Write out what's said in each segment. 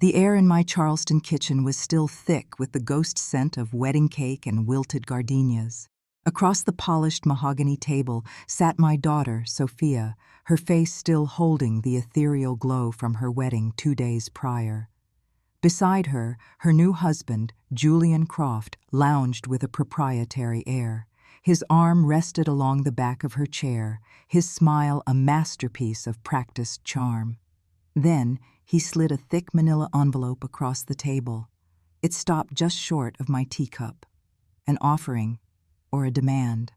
The air in my Charleston kitchen was still thick with the ghost scent of wedding cake and wilted gardenias. Across the polished mahogany table sat my daughter, Sophia, her face still holding the ethereal glow from her wedding 2 days prior. Beside her, her new husband, Julian Croft, lounged with a proprietary air. His arm rested along the back of her chair, his smile a masterpiece of practiced charm. Then he slid a thick manila envelope across the table. It stopped just short of my teacup. An offering, or a demand.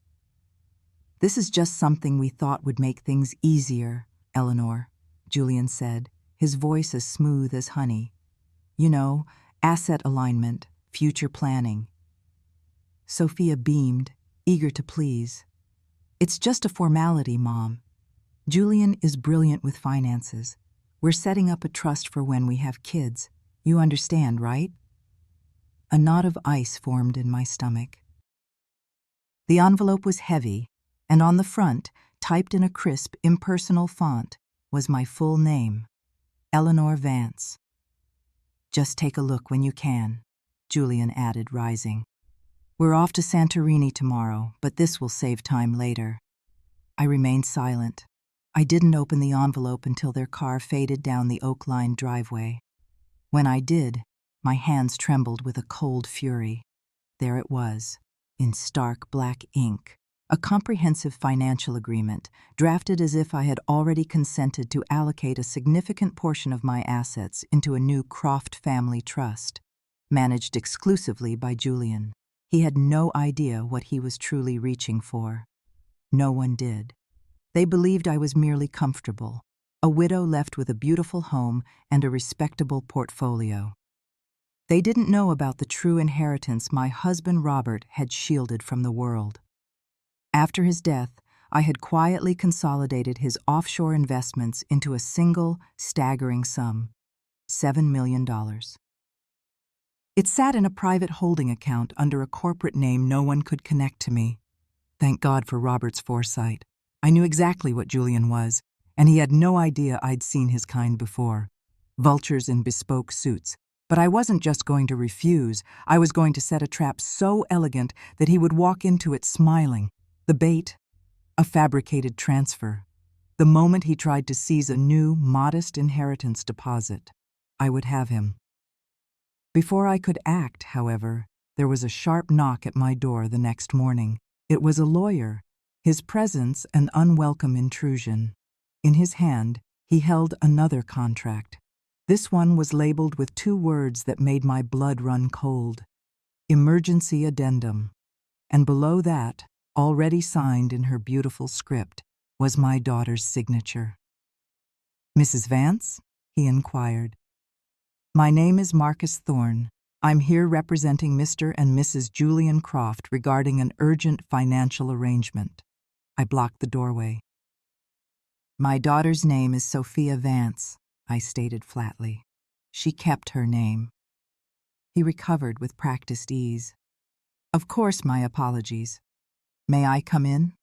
"This is just something we thought would make things easier, Eleanor," Julian said, his voice as smooth as honey. "You know, asset alignment, future planning." Sophia beamed, eager to please. "It's just a formality, Mom. Julian is brilliant with finances. We're setting up a trust for when we have kids. You understand, right?" A knot of ice formed in my stomach. The envelope was heavy, and on the front, typed in a crisp, impersonal font, was my full name, Eleanor Vance. "Just take a look when you can," Julian added, rising. "We're off to Santorini tomorrow, but this will save time later." I remained silent. I didn't open the envelope until their car faded down the oak-lined driveway. When I did, my hands trembled with a cold fury. There it was, in stark black ink, a comprehensive financial agreement, drafted as if I had already consented to allocate a significant portion of my assets into a new Croft family trust, managed exclusively by Julian. He had no idea what he was truly reaching for. No one did. They believed I was merely comfortable, a widow left with a beautiful home and a respectable portfolio. They didn't know about the true inheritance my husband Robert had shielded from the world. After his death, I had quietly consolidated his offshore investments into a single, staggering sum, $7 million. It sat in a private holding account under a corporate name no one could connect to me. Thank God for Robert's foresight. I knew exactly what Julian was, and he had no idea I'd seen his kind before. Vultures in bespoke suits. But I wasn't just going to refuse, I was going to set a trap so elegant that he would walk into it smiling. The bait? A fabricated transfer. The moment he tried to seize a new, modest inheritance deposit, I would have him. Before I could act, however, there was a sharp knock at my door the next morning. It was a lawyer, his presence an unwelcome intrusion. In his hand, he held another contract. This one was labeled with 2 words that made my blood run cold. Emergency Addendum. And below that, already signed in her beautiful script, was my daughter's signature. "Mrs. Vance?" he inquired. "My name is Marcus Thorne. I'm here representing Mr. and Mrs. Julian Croft regarding an urgent financial arrangement." I blocked the doorway. "My daughter's name is Sophia Vance," I stated flatly. "She kept her name." He recovered with practiced ease. "Of course, my apologies. May I come in?"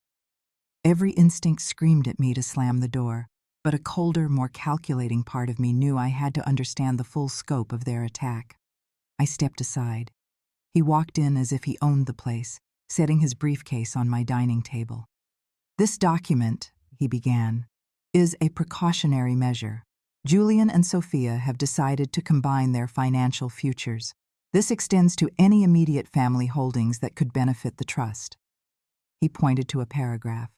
Every instinct screamed at me to slam the door, but a colder, more calculating part of me knew I had to understand the full scope of their attack. I stepped aside. He walked in as if he owned the place, setting his briefcase on my dining table. "This document," he began, "is a precautionary measure. Julian and Sophia have decided to combine their financial futures. This extends to any immediate family holdings that could benefit the trust." He pointed to a paragraph.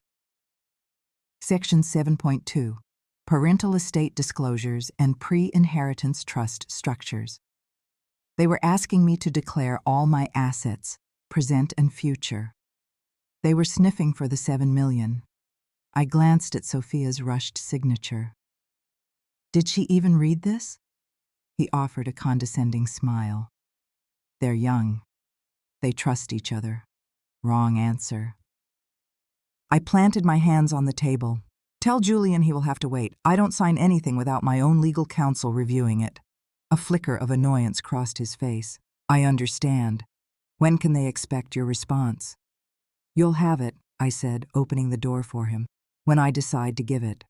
Section 7.2, Parental Estate Disclosures and Pre-Inheritance Trust Structures. They were asking me to declare all my assets, present and future. They were sniffing for the $7 million. I glanced at Sophia's rushed signature. "Did she even read this?" He offered a condescending smile. "They're young. They trust each other." Wrong answer. I planted my hands on the table. "Tell Julian he will have to wait. I don't sign anything without my own legal counsel reviewing it." A flicker of annoyance crossed his face. "I understand. When can they expect your response?" "You'll have it," I said, opening the door for him, "when I decide to give it."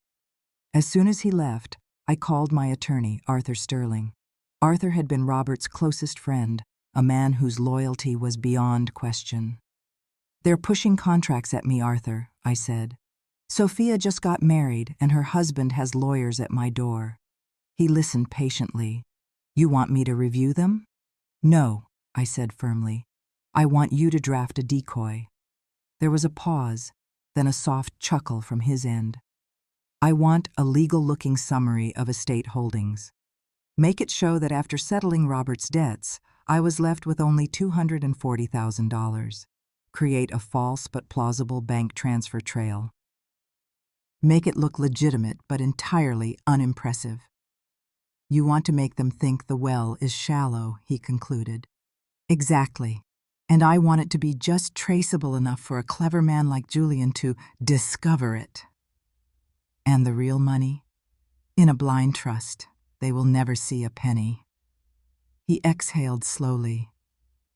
As soon as he left, I called my attorney, Arthur Sterling. Arthur had been Robert's closest friend, a man whose loyalty was beyond question. "They're pushing contracts at me, Arthur," I said. "Sophia just got married, and her husband has lawyers at my door." He listened patiently. "You want me to review them?" "No," I said firmly. "I want you to draft a decoy." There was a pause, then a soft chuckle from his end. "I want a legal-looking summary of estate holdings. Make it show that after settling Robert's debts, I was left with only $240,000. Create a false but plausible bank transfer trail. Make it look legitimate but entirely unimpressive." "You want to make them think the well is shallow," he concluded. "Exactly. And I want it to be just traceable enough for a clever man like Julian to discover it." "And the real money?" "In a blind trust. They will never see a penny." He exhaled slowly.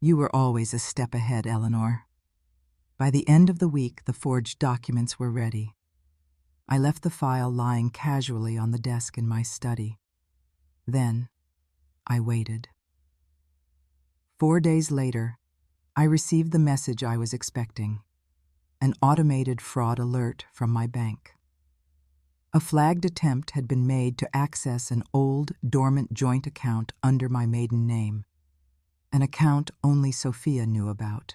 "You were always a step ahead, Eleanor." By the end of the week, the forged documents were ready. I left the file lying casually on the desk in my study. Then, I waited. 4 days later, I received the message I was expecting, an automated fraud alert from my bank. A flagged attempt had been made to access an old, dormant joint account under my maiden name, an account only Sophia knew about.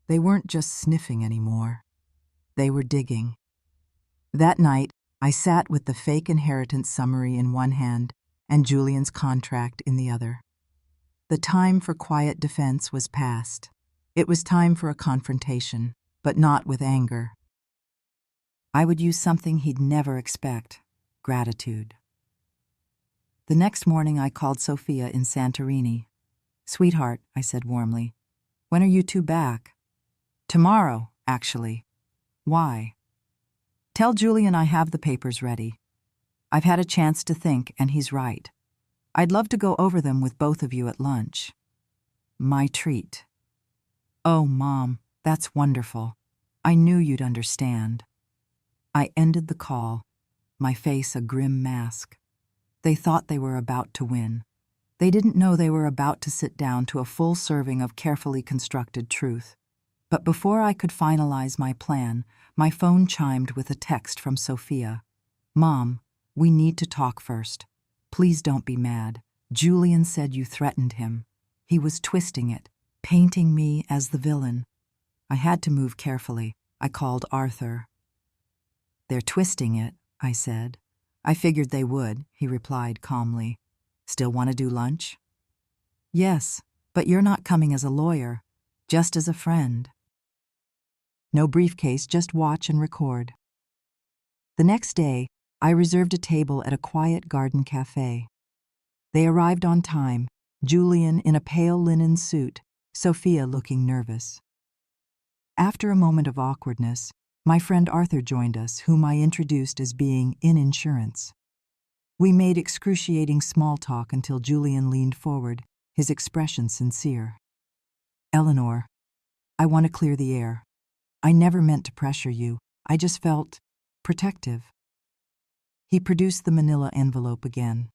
They weren't just sniffing anymore. They were digging. That night, I sat with the fake inheritance summary in one hand and Julian's contract in the other. The time for quiet defense was past. It was time for a confrontation, but not with anger. I would use something he'd never expect: gratitude. The next morning I called Sophia in Santorini. "Sweetheart," I said warmly, "when are you two back?" "Tomorrow, actually." "Why?" "Tell Julian I have the papers ready. I've had a chance to think, and he's right. I'd love to go over them with both of you at lunch." "My treat." "Oh, Mom, that's wonderful. I knew you'd understand." I ended the call, my face a grim mask. They thought they were about to win. They didn't know they were about to sit down to a full serving of carefully constructed truth. But before I could finalize my plan, my phone chimed with a text from Sophia. "Mom, we need to talk first. Please don't be mad. Julian said you threatened him. He was twisting it, painting me as the villain." I had to move carefully. I called Arthur. "They're twisting it," I said. "I figured they would," he replied calmly. "Still want to do lunch?" "Yes, but you're not coming as a lawyer, just as a friend." No briefcase, just watch and record. The next day, I reserved a table at a quiet garden cafe. They arrived on time, Julian in a pale linen suit, Sophia looking nervous. After a moment of awkwardness, my friend Arthur joined us, whom I introduced as being in insurance. We made excruciating small talk until Julian leaned forward, his expression sincere. "Eleanor, I want to clear the air. I never meant to pressure you. I just felt protective." He produced the manila envelope again.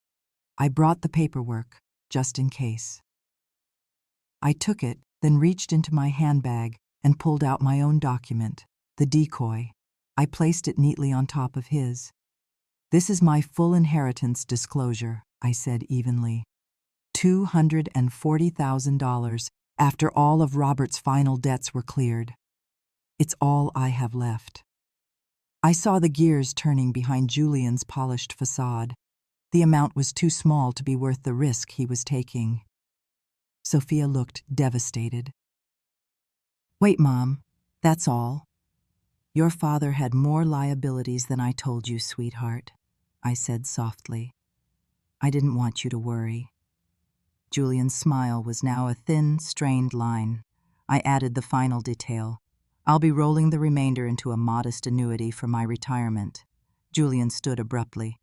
"I brought the paperwork, just in case." I took it, then reached into my handbag and pulled out my own document, the decoy. I placed it neatly on top of his. "This is my full inheritance disclosure," I said evenly. $240,000 after all of Robert's final debts were cleared. It's all I have left. I saw the gears turning behind Julian's polished facade. The amount was too small to be worth the risk he was taking. Sophia looked devastated. "Wait, Mom, that's all. Your father had more liabilities than I told you, sweetheart," I said softly. "I didn't want you to worry." Julian's smile was now a thin, strained line. I added the final detail. "I'll be rolling the remainder into a modest annuity for my retirement." Julian stood abruptly.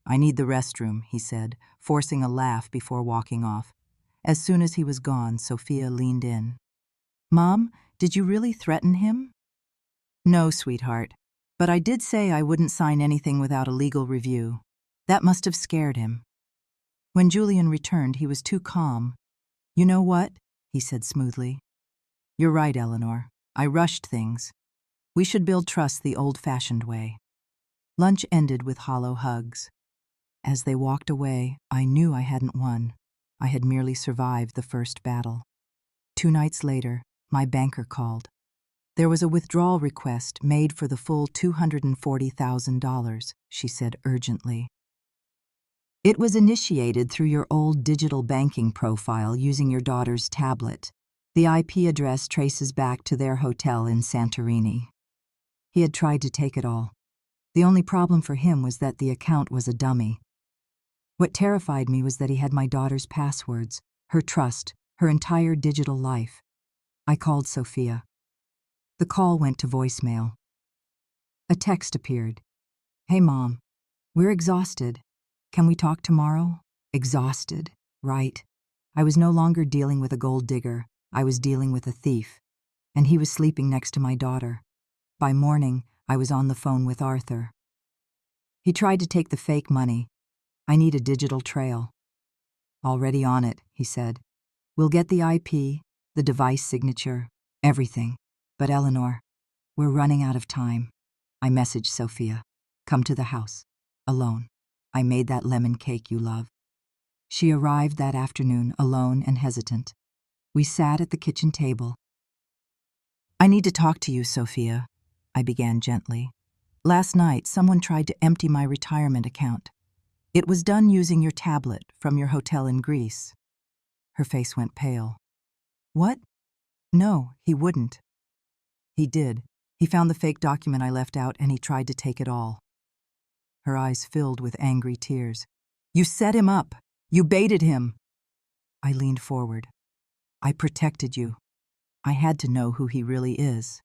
"I need the restroom," he said, forcing a laugh before walking off. As soon as he was gone, Sophia leaned in. "Mom, did you really threaten him?" "No, sweetheart, but I did say I wouldn't sign anything without a legal review. That must have scared him." When Julian returned, he was too calm. "You know what?" he said smoothly. "You're right, Eleanor. I rushed things. We should build trust the old-fashioned way." Lunch ended with hollow hugs. As they walked away, I knew I hadn't won. I had merely survived the first battle. 2 nights later, my banker called. There was a withdrawal request made for the full $240,000, she said urgently. "It was initiated through your old digital banking profile using your daughter's tablet. The IP address traces back to their hotel in Santorini." He had tried to take it all. The only problem for him was that the account was a dummy. What terrified me was that he had my daughter's passwords, her trust, her entire digital life. I called Sophia. The call went to voicemail. A text appeared. "Hey, Mom. We're exhausted. Can we talk tomorrow?" Exhausted, right. I was no longer dealing with a gold digger. I was dealing with a thief. And he was sleeping next to my daughter. By morning, I was on the phone with Arthur. He tried to take the fake money. "I need a digital trail." "Already on it," he said. "We'll get the IP, the device signature, everything. But Eleanor, we're running out of time." I messaged Sophia. "Come to the house. Alone. I made that lemon cake you love." She arrived that afternoon, alone and hesitant. We sat at the kitchen table. "I need to talk to you, Sophia," I began gently. "Last night, someone tried to empty my retirement account. It was done using your tablet from your hotel in Greece." Her face went pale. "What?" "No, he wouldn't." "He did. He found the fake document I left out and he tried to take it all." Her eyes filled with angry tears. "You set him up. You baited him." I leaned forward. "I protected you. I had to know who he really is."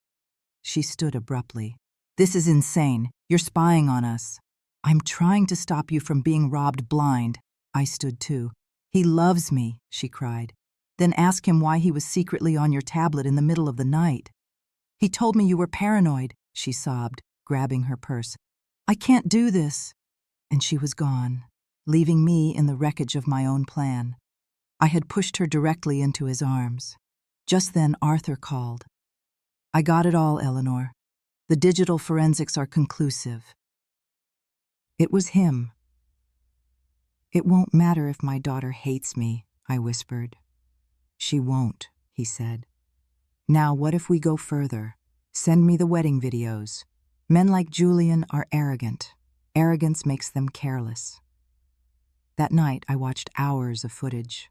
She stood abruptly. "This is insane. You're spying on us." "I'm trying to stop you from being robbed blind." I stood too. "He loves me," she cried. "Then ask him why he was secretly on your tablet in the middle of the night." "He told me you were paranoid," she sobbed, grabbing her purse. "I can't do this." And she was gone, leaving me in the wreckage of my own plan. I had pushed her directly into his arms. Just then Arthur called. "I got it all, Eleanor. The digital forensics are conclusive." It was him. "It won't matter if my daughter hates me," I whispered. "She won't," he said. "Now what if we go further? Send me the wedding videos. Men like Julian are arrogant. Arrogance makes them careless." That night I watched hours of footage.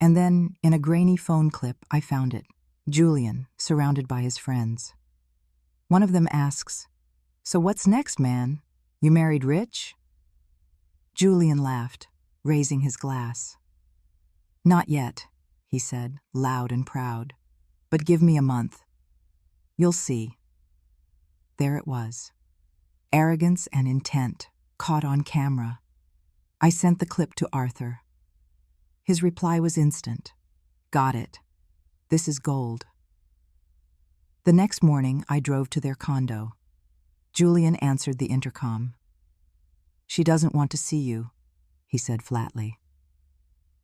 And then, in a grainy phone clip, I found it. Julian, surrounded by his friends. One of them asks, "So what's next, man? You married rich?" Julian laughed, raising his glass. "Not yet," he said, loud and proud. "But give me a month. You'll see." There it was. Arrogance and intent, caught on camera. I sent the clip to Arthur. His reply was instant. "Got it. This is gold." The next morning, I drove to their condo. Julian answered the intercom. "She doesn't want to see you," he said flatly.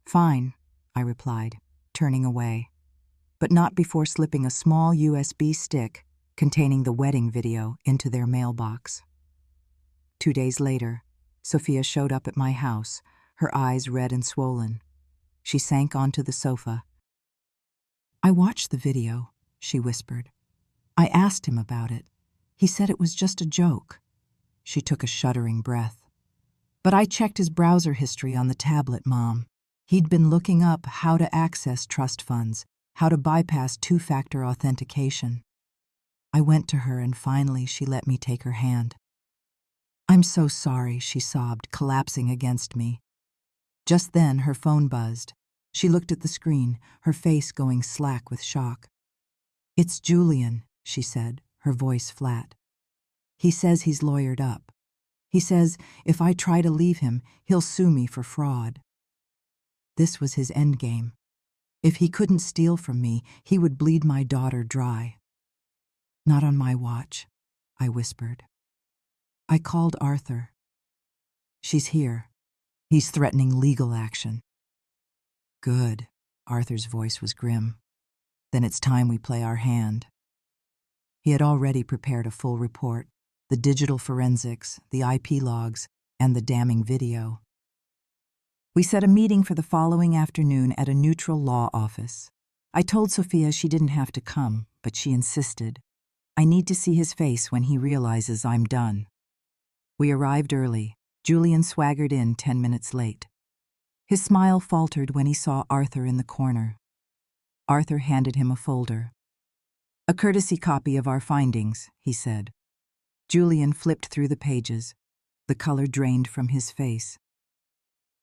"Fine," I replied, turning away, but not before slipping a small USB stick containing the wedding video into their mailbox. 2 days later, Sophia showed up at my house, her eyes red and swollen. She sank onto the sofa. "I watched the video," she whispered. "I asked him about it. He said it was just a joke." She took a shuddering breath. "But I checked his browser history on the tablet, Mom. He'd been looking up how to access trust funds, how to bypass two-factor authentication." I went to her and finally she let me take her hand. "I'm so sorry," she sobbed, collapsing against me. Just then her phone buzzed. She looked at the screen, her face going slack with shock. "It's Julian," she said, her voice flat. "He says he's lawyered up. He says if I try to leave him, he'll sue me for fraud." This was his endgame. If he couldn't steal from me, he would bleed my daughter dry. "Not on my watch," I whispered. I called Arthur. "She's here." He's threatening legal action. Good. Arthur's voice was grim. Then it's time we play our hand. He had already prepared a full report, the digital forensics, the IP logs, and the damning video. We set a meeting for the following afternoon at a neutral law office. I told Sophia she didn't have to come, but she insisted. I need to see his face when he realizes I'm done. We arrived early. Julian swaggered in 10 minutes late. His smile faltered when he saw Arthur in the corner. Arthur handed him a folder. "A courtesy copy of our findings," he said. Julian flipped through the pages. The color drained from his face.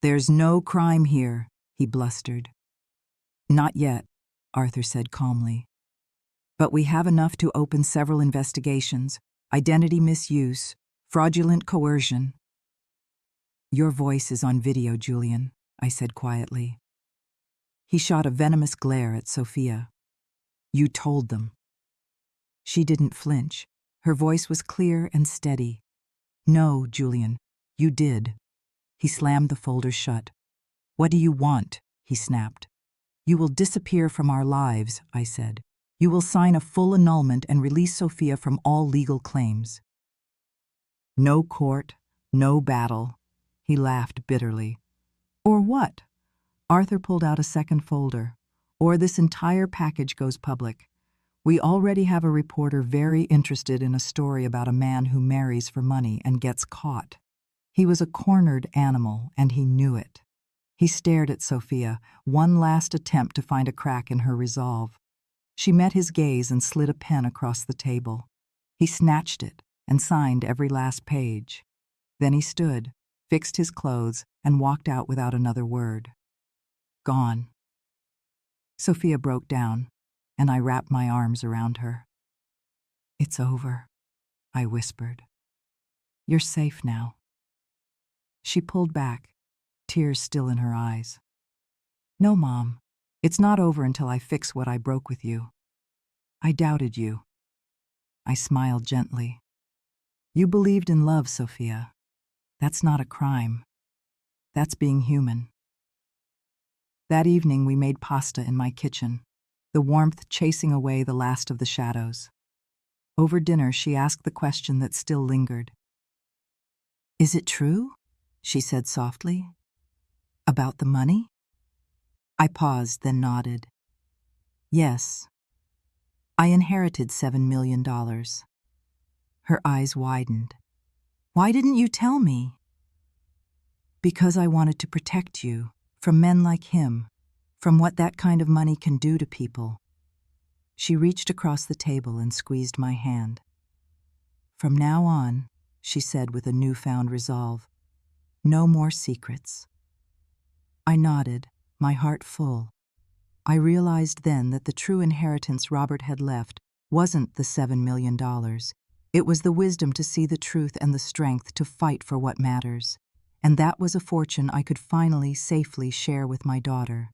"There's no crime here," he blustered. "Not yet," Arthur said calmly. "But we have enough to open several investigations: identity misuse, fraudulent coercion." "Your voice is on video, Julian," I said quietly. He shot a venomous glare at Sophia. "You told them." She didn't flinch. Her voice was clear and steady. "No, Julian, you did." He slammed the folder shut. "What do you want?" he snapped. "You will disappear from our lives," I said. "You will sign a full annulment and release Sophia from all legal claims." "No court, no battle," he laughed bitterly. "Or what?" Arthur pulled out a second folder. "Or this entire package goes public. We already have a reporter very interested in a story about a man who marries for money and gets caught. He was a cornered animal, and he knew it." He stared at Sophia, one last attempt to find a crack in her resolve. She met his gaze and slid a pen across the table. He snatched it and signed every last page. Then he stood, fixed his clothes, and walked out without another word. Gone. Sophia broke down, and I wrapped my arms around her. "It's over," I whispered. "You're safe now." She pulled back, tears still in her eyes. "No, Mom, it's not over until I fix what I broke with you. I doubted you." I smiled gently. "You believed in love, Sophia. That's not a crime. That's being human." That evening we made pasta in my kitchen, the warmth chasing away the last of the shadows. Over dinner she asked the question that still lingered. "Is it true?" she said softly. "About the money?" I paused, then nodded. "Yes. I inherited $7 million. Her eyes widened. "Why didn't you tell me?" "Because I wanted to protect you, from men like him, from what that kind of money can do to people." She reached across the table and squeezed my hand. "From now on," she said with a newfound resolve, "no more secrets." I nodded, my heart full. I realized then that the true inheritance Robert had left wasn't the $7 million. It was the wisdom to see the truth and the strength to fight for what matters. And that was a fortune I could finally safely share with my daughter.